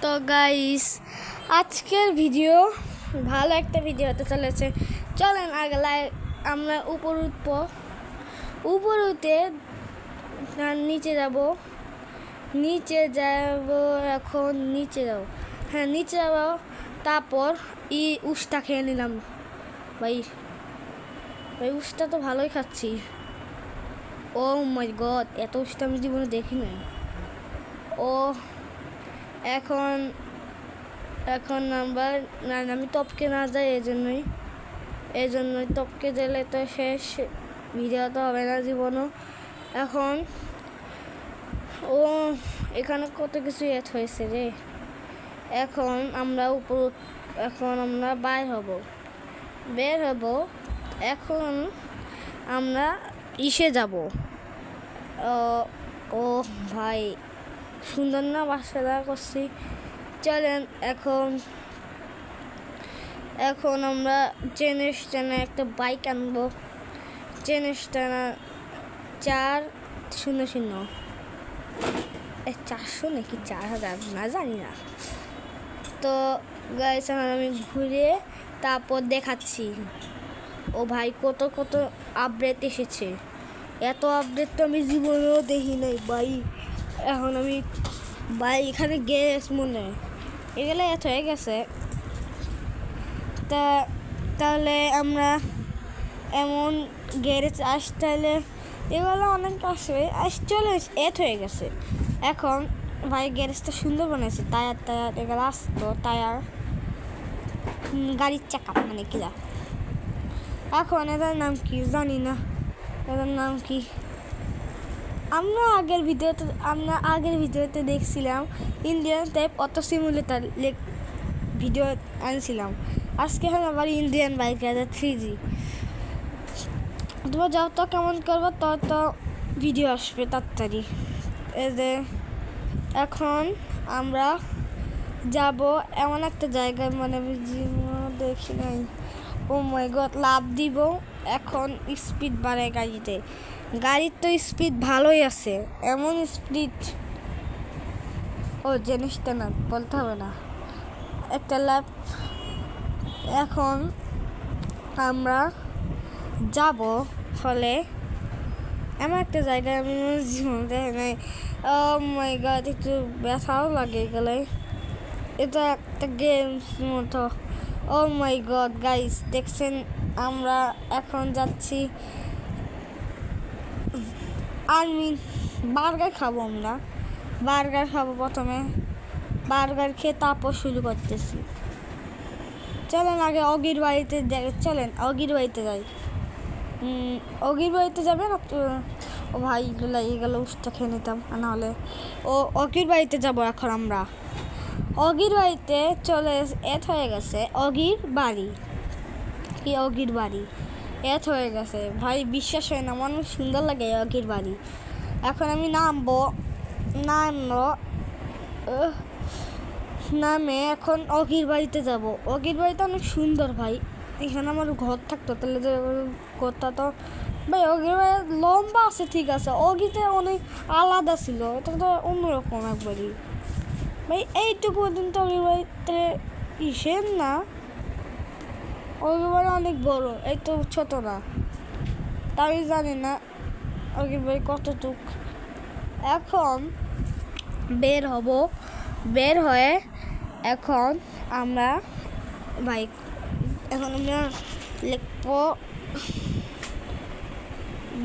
তো গাইস আজকের ভিডিও ভালো একটা ভিডিও হতে চলেছে। চলেন আগলায় আমরা উপর উঠে নিচে যাব এখন নিচে যাব। হ্যাঁ নিচে যাব, তারপর উষ্টা খেয়ে নিলাম। ভাই উষ্টা তো ভালোই খাচ্ছি। ও মাই গড, এত উষ্টা আমি জীবনে দেখি না। এখন আমি টপকে না যাই, এই জন্যই টপকে গেলে তো শেষ, ভিডিও তো হবে না জীবনও। এখন এখানে কত কিছু এড হয়েছে রে। এখন আমরা বের হব। এখন আমরা ইসে যাব। ও ভাই সুন্দর না বাসাটা করছি। চলেন এখন আমরা চেনের স্ট্যান্ডে একটা বাইক আনবো। চেনের স্ট্যান্ড 400 400 নাকি 4000 না জানি না। তো গাইস আমি ঘুরে তারপর দেখাচ্ছি। ও ভাই কত আপডেট এসেছে। এত আপডেট তো আমি জীবনেও দেখি নাই ভাই। এখন আমি এখানে গ্যারেজ মনে হয় এগুলো এত হয়ে গেছে। তাহলে আমরা এমন গ্যারেজ আসলে এগুলো অনেক আসবে। চলে এত হয়ে গেছে। এখন ভাই গ্যারেজটা সুন্দর বানাইছে। টায়ার এগুলো আসতো, টায়ার গাড়ির চাকা মানে কিরা। এখন এদের নাম কি জানি না, এদের নাম কি। আমরা আগের ভিডিওতে দেখছিলাম Indian type auto simulator video আনছিলাম। আজকে আবার ইন্ডিয়ান বাইক রাইডার 3G। তোমরা যত কেমন করবো তত ভিডিও আসবে তাড়াতাড়ি। এখন আমরা যাব এমন একটা জায়গায়, মানে দেখি নাই। ও মাই গড, লাভ দিব। এখন স্পিড বাড়ে গাড়ির তো স্পিড ভালোই আছে, এমন স্পিড জিনিসটা না বলতে হবে না। একটা লাভ। এখন আমরা যাব ফলে এমন একটা জায়গায় আমি জীবন দেখি নাই। ও মাই গড, একটু ব্যথাও লাগে গেলে। এটা একটা গেমস মতো। ও মাই গড গাইস, দেখছেন আমরা এখন যাচ্ছি। আমি বার্গার খাবো, প্রথমে বার্গার খেয়ে তারপর শুরু করতেছি। চলেন আগে অগির বাড়িতে যাই। অগির বাড়িতে যাবেন। ও ভাই এগুলো উষ্টা খেয়ে নিতাম, নাহলে অগির বাড়িতে যাব। এখন আমরা অগির বাড়িতে চলে এত হয়ে গেছে। অগির বাড়ি এত হয়ে গেছে ভাই, বিশ্বাস হয় না। আমার সুন্দর লাগে অগির বাড়ি। এখন আমি নামে এখন অগির বাড়িতে যাব। অগির বাড়িতে অনেক সুন্দর ভাই। এখানে আমার ঘর থাকতো, তাহলে যে ঘরটা তো ভাই অগির বাড়ি লম্বা আছে, ঠিক আছে। অগিতে অনেক আলাদা ছিল, এটা তো অন্যরকম একবারই ভাই। এইটুকু পর্যন্ত অগির বাড়িতে ইসেন না, অগির বাড়ি অনেক বড়, এই তো ছোট না। তাই জানি না অগির বাড়ি কতটুক। এখন বের হয়ে এখন আমরা লিখবো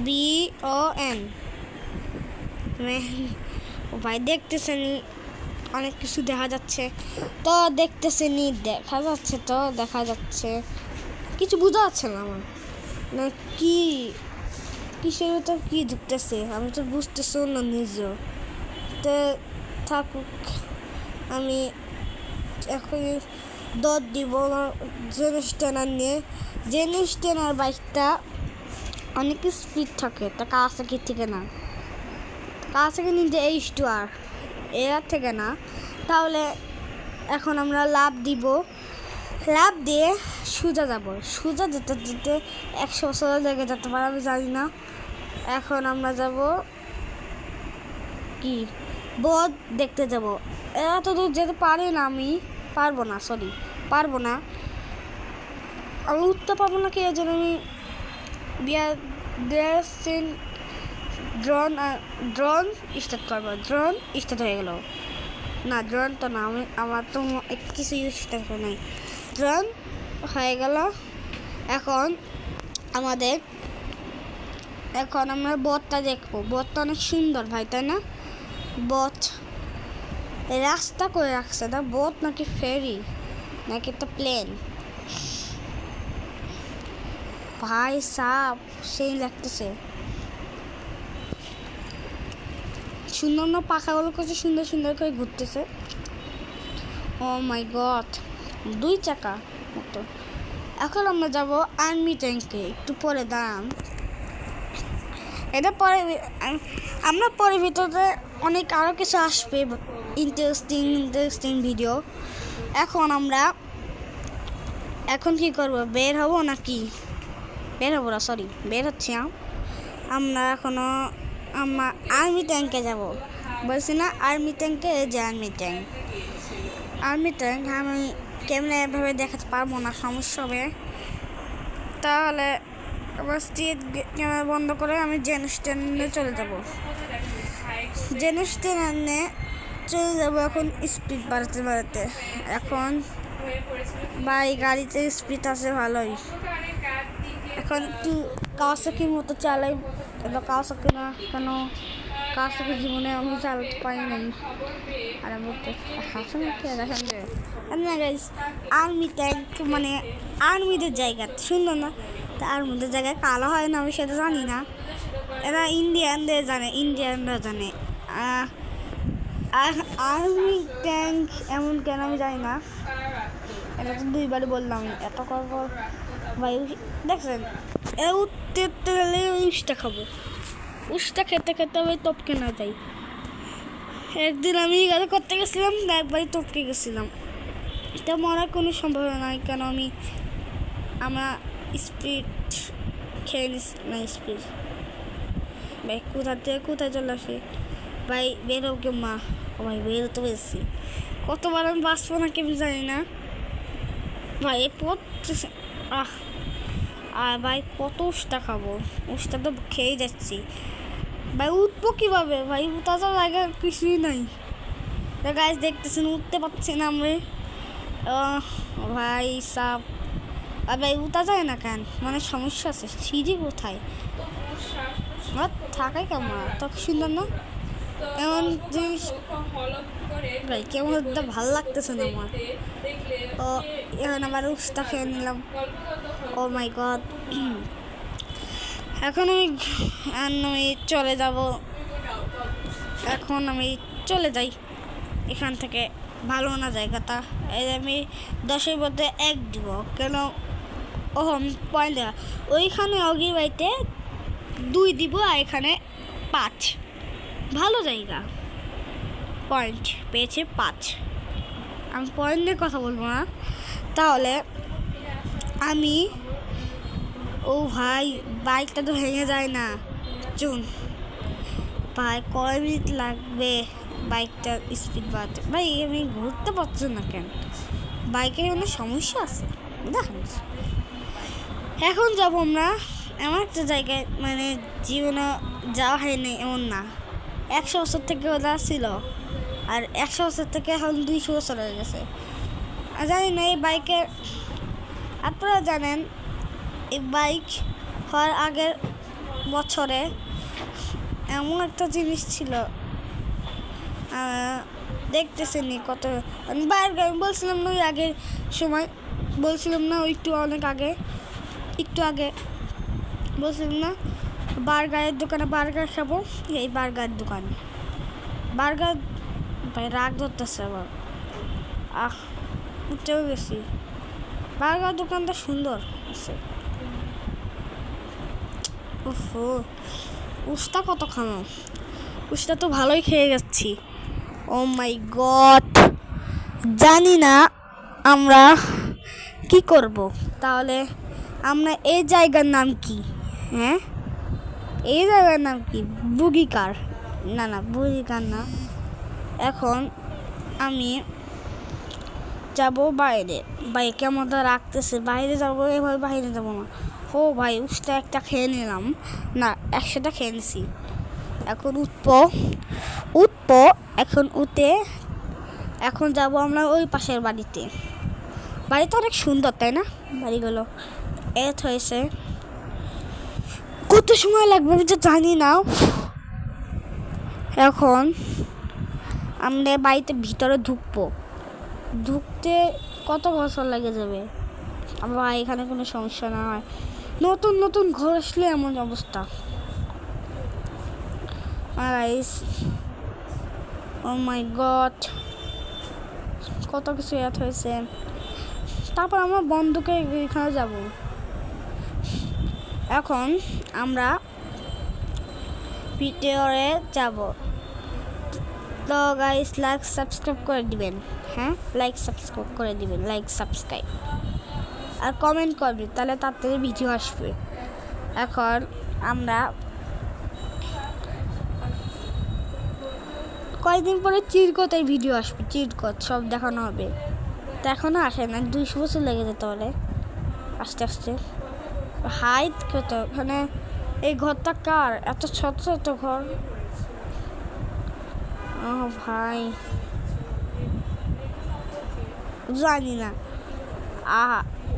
BON। ভাই দেখতেছেন অনেক কিছু দেখা যাচ্ছে, দেখা যাচ্ছে কিছু বোঝা যাচ্ছে না আমার, না কিসের তো কি ঢুকতেছে আমি তো বুঝতেছি না নিজেও। তো থাকুক, আমি এখন দৌড় দিব জেনিস টেনার বাইকটা অনেক স্পিড থাকে। তা কাওয়াসাকি থেকে না, কাওয়াসাকি নিতে H2R এর থেকে না। তাহলে এখন আমরা লাভ দিয়ে সোজা যেতে 100 বছর লেগে যেতে পারে, আমি জানি না। এখন আমরা যাব কি বট দেখতে যাব। এত দূর যেতে পারি না, আমি পারবো না, পারবো না, আমি উঠতে পারবো না। কি যেন আমি ড্রোন স্টার্ট করবো। ড্রোন স্টার্ট হয়ে গেল না, ড্রোন তো না, আমার তো কিছু ইউজ করতে নাই। ড্রোন হয়ে গেল। এখন আমরা বটটা দেখবো। বটটা অনেক সুন্দর ভাই, তাই না? বট রাস্তা করে রাখছে না, বট নাকি ফেরি নাকি একটা প্লেন ভাই সাপ, সেই লাগতেছে। সুন্দর না, পাখাগুলো করছে সুন্দর সুন্দর করে ঘুরতেছে। ও মাই গড, 2 চাকা মতো। এখন আমরা যাব আর্মি ট্যাঙ্কে, একটু পরে দাঁড়ান। এটা পরে আমরা পরে ভিতরে অনেক আরও কিছু আসবে, ইন্টারেস্টিং ভিডিও। এখন কি করব, বের হব নাকি? বের হবো না, বের হচ্ছি। আমরা আর্মি ট্যাঙ্কে যাব, বলছি না? আর্মি ট্যাঙ্কে, যে আর্মি ট্যাঙ্ক আমি ক্যামেরা এভাবে দেখাতে পারবো না, সমস্যা হবে। তাহলে আবার স্ট্রিট ক্যামেরা বন্ধ করে আমি জেন স্ট্যান্ডে চলে যাব। এখন স্পিড বাড়াতে। এখন ভাই গাড়িতে স্পিড আছে ভালোই। এখন একটু কাওয়াসাকির মতো চালাই। কাওয়াসাকি না কেন, কাওয়াসাকি জীবনে আমি চালাতে পারি নাই। আর আমি আর্মি ট্যাঙ্ক মানে আর্মিদের জায়গা সুন্দর না? তা আর্মিদের জায়গায় কালো হয় না, আমি সেটা জানি না। এরা ইন্ডিয়ানরা জানে। আর্মি ট্যাঙ্ক এমন কেন আমি জানি না। এটা তো 2বারই বললাম। এত কর ভাই দেখছেন, উঠতে গেলে উষ্টা খাবো। উষ্টা খেতে আমি টপকে না যাই। একদিন আমি গাড়ি করতে গেছিলাম, একবারই টপকে গেছিলাম। এটা মরার কোনো সম্ভাবনা নাই, কেন আমরা স্পিড খেয়ে নিস না। স্পিড ভাই কোথায় চলে আসে ভাই, বেরো কে মা। ও ভাই বেরোতে পেরেছি। কতবার আমি বাঁচবো না কেমন জানি না ভাই। আর ভাই কত উষ্টা খাবো, উষ্টা তো খেয়ে যাচ্ছি ভাই। উঠবো কিভাবে ভাই? উঠা তো জায়গা কিছুই নাই। গাছ দেখতেছেন, উঠতে পারছি না আমি ভাই সাপ। আর ভাই উঠা যায় না কেন, মানে সমস্যা আছে। সিঁড়ি কোথায় থাকাই কেমন, তো সুন্দর না এমন জিনিস ভাই। কেমন ভালো লাগতেছে না আমার। ও এখন আবার উষ্টা খেয়ে নিলাম। ও মাই গড। এখন আমি চলে যাব। এখন আমি চলে যাই এখান থেকে। ভালো না জায়গাটা। এই আমি 10-এর মধ্যে 1 দিব, কেন পয়েন্ট দেওয়া। ওইখানে অগির বাড়িতে 2 দিব, আর এখানে 5। ভালো জায়গা, পয়েন্ট পেয়েছে 5। আমি পয়েন্ট নিয়ে কথা বলবো না। তাহলে আমি ভাই বাইকটা তো ভেঙে যায় না। চুন ভাই কয় মিনিট লাগবে বাইকটা স্পিড বাড়াতে? ভাই আমি ঘুরতে পারছি না কেন? বাইকের অনেক সমস্যা আছে দেখেন। এখন যাব আমরা এমন একটা জায়গায়, মানে জীবনে যাওয়া হয়নি এমন না। 100 বছর থেকে ওরা ছিল, আর 100 বছর থেকে এখন 200 বছর হয়ে গেছে। আর জানি না এই বাইকের, আপনারা জানেন এই বাইক হওয়ার আগের বছরে এমন একটা জিনিস ছিল, দেখতেছেনি কত বাইরের গাড়ি। বলছিলাম না ওই আগের সময়, বলছিলাম না ওই একটু আগে বলছিলাম না বার্গারের দোকানে বার্গার খাবো। এই বার্গার ভাই রাগ ধরতেছে আবার। উঠেও গেছি। বার্গার দোকানটা সুন্দর আছে। উস্তা কত খানো, উস্তা তো ভালোই খেয়ে যাচ্ছি। ও মাই গড, জানি না আমরা কি করব। তাহলে আমরা এই জায়গার নাম কি? হ্যাঁ, এই জায়গার নাম কি? বুগিকার? না বুগিকার না, এখন আমি যাব বাইরে, বাইকে আমাদের রাখতেছে, বাইরে যাবো, এভাবে বাইরে যাবো না। ও ভাই উঠতে একটা খেয়ে নিলাম, না 100টা খেয়ে নিছি। এখন উঠবো এখন উঠে এখন যাব আমরা ওই পাশের বাড়িতে। বাড়িটা অনেক সুন্দর তাই না? বাড়িগুলো হয়েছে, কত সময় লাগবে আমি তো জানি না। এখন আমরা বাড়িতে ভিতরে ঢুকতে কত বছর লেগে যাবে। আমরা এখানে কোনো সমস্যা না হয়, নতুন ঘর আসলে এমন অবস্থা। ও মাই গড, কত কিছু হয়েছে। তারপর আমরা বন্ধুকে এখানে যাব। এখন আমরা ভিতরে যাব। তো গাইস লাইক সাবস্ক্রাইব করে দিবেন, হ্যাঁ লাইক সাবস্ক্রাইব করে দিবেন, আর কমেন্ট করবেন, তাহলে তাড়াতাড়ি ভিডিও আসবে। এখন আমরা কয়েকদিন পরে চিরকতের ভিডিও আসবে, চিরকত সব দেখানো হবে। তো এখনও আসে না, 200 বছর লেগে যেতে পারে আস্তে আস্তে। হাইট কত ওখানে, এই ঘরটা কার? এত ছোট ঘর। ও ভাই জানি না।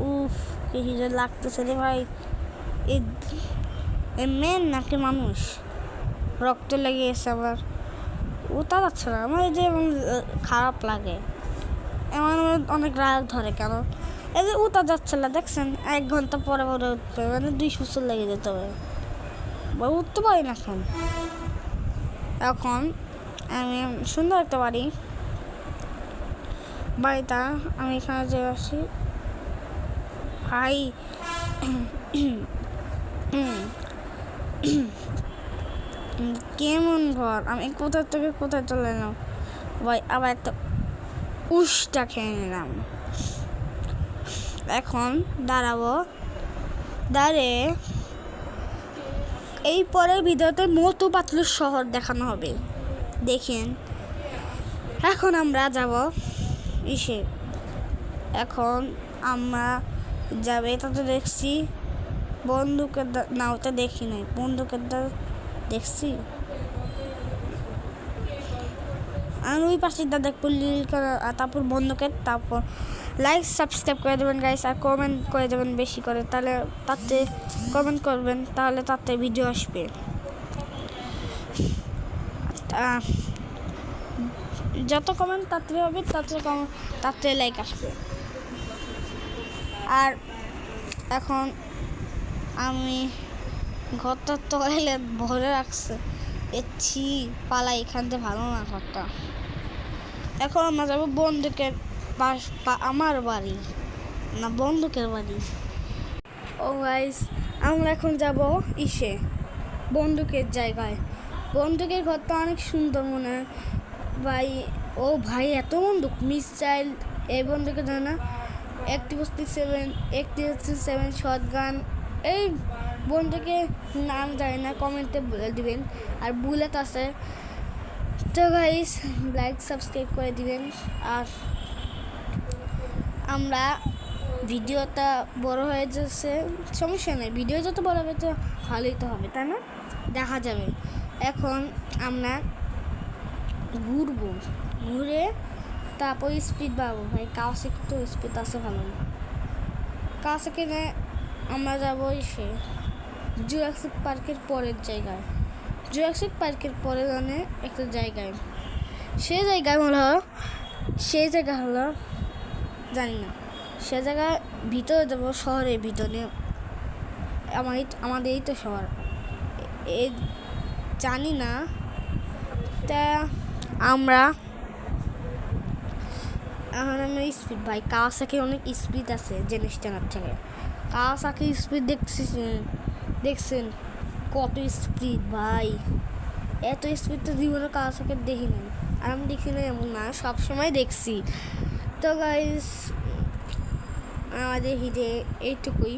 উফ কি লাগতেছে রে ভাই। এই মেন নাকি মানুষ? রক্ত লেগে গেছে আবার, ওটা যাচ্ছে না আমার, যে খারাপ লাগে, এমন অনেক রাগ ধরে। কেন এই যে ওটা যাচ্ছে না দেখছেন, 1 ঘন্টা পরে উঠবে, মানে 200 বছর লেগে যেতে হবে, উঠতে পারি না। এখন আমি সুন্দর একটা বাড়িটা আমি এখানে যে আসি ভাই। কেমন ঘর, আমি কোথায় থেকে কোথায় চলে এলাম ভাই। আবার একটা উষ্টা খেয়ে নিলাম। এখন দাঁড়িয়ে এই পরের ভিডিওতে মোটু পাতলুর শহর দেখানো হবে, দেখেন। এখন আমরা যাব এখন আমরা যাবে, এটা তো দেখছি। বন্দুকের নাওটা দেখি নাই, বন্দুকের দেখছি। আর ওই পাশেরটা দেখবো লীল করা, তারপর বন্দুকের। তারপর লাইক সাবস্ক্রাইব করে দেবেন গাইস, আর কমেন্ট করে দেবেন বেশি করে, তাহলে তাতে কমেন্ট করবেন, তাহলে তাতে ভিডিও আসবে। যত কমেন্ট তাড়াতাড়ি হবে, তাতে লাইক আসবে। আর এখন আমি ঘরটা টয়লেট ভরে রাখছে, পালা এখান থেকে ভালো না ঘরটা। এখন আমরা যাবো বন্দুকের আমার বাড়ি, না বন্দুকের বাড়ি। ও গাইস আমরা এখন যাব বন্দুকের জায়গায়। বন্দুকের ঘরটা অনেক সুন্দর মনে হয় ভাই। ও ভাই এত বন্দুক, মিসাইল, এই বন্দুকের জানে না, 7 শটগান, এই বন্দুকের নাম জানি না, কমেন্টে বলে দিবেন। আর বুলেট আছে। তো গাইস লাইক সাবস্ক্রাইব করে দিবেন। আর আমরা ভিডিওটা বড় হয়ে যাচ্ছে, সমস্যা নেই, ভিডিও যত বড় হবে তো ভালোই তো হবে, তাই না? দেখা যাবে। এখন আমরা ঘুরে তারপর স্পিড পাবো ভাই। কাওয়াসাকি তো স্পিড আছে ভালো না। কাওয়াসাকি কিনে আমরা যাবো জুরাসিক পার্কের পরের জায়গায়। জুরাসিক পার্কের পরে একটা জায়গায়, সেই জায়গা হলো জানি না, সে জায়গায় ভিতরে যাবো, শহরের ভিতরে। আমাদের এই তো শহর, জানি না। তা আমরা এখন স্পিড ভাই, কাওয়াসাকি অনেক স্পিড আছে জিনিসটার থেকে। কাওয়াসাকি স্পিড দেখছেন কত স্পিড ভাই, এত স্পিড তো জীবনে কাওয়াসাকি দেখি নাই। আর আমি দেখি না এমন না, সবসময় দেখছি। তো গাইস আমাদের হিটে এইটুকুই,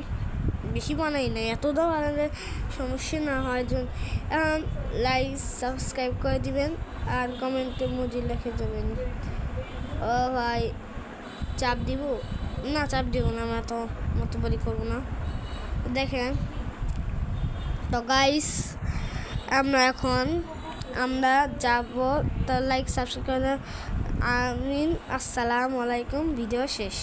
বেশি বানাই না, এতটাও বানালে সমস্যা না হয়। লাইক সাবস্ক্রাইব করে দিবেন। আর কমেন্টে মুজি লিখে দেবেন। ও ভাই চাপ দিব না, চাপ দিব না, আমরা তো মতবারি করবো না। দেখেন তো গাইস আমরা যাব, তো লাইক সাবস্ক্রাইব করে আমিন। আসসালামু আলাইকুম, ভিডিও শেষ।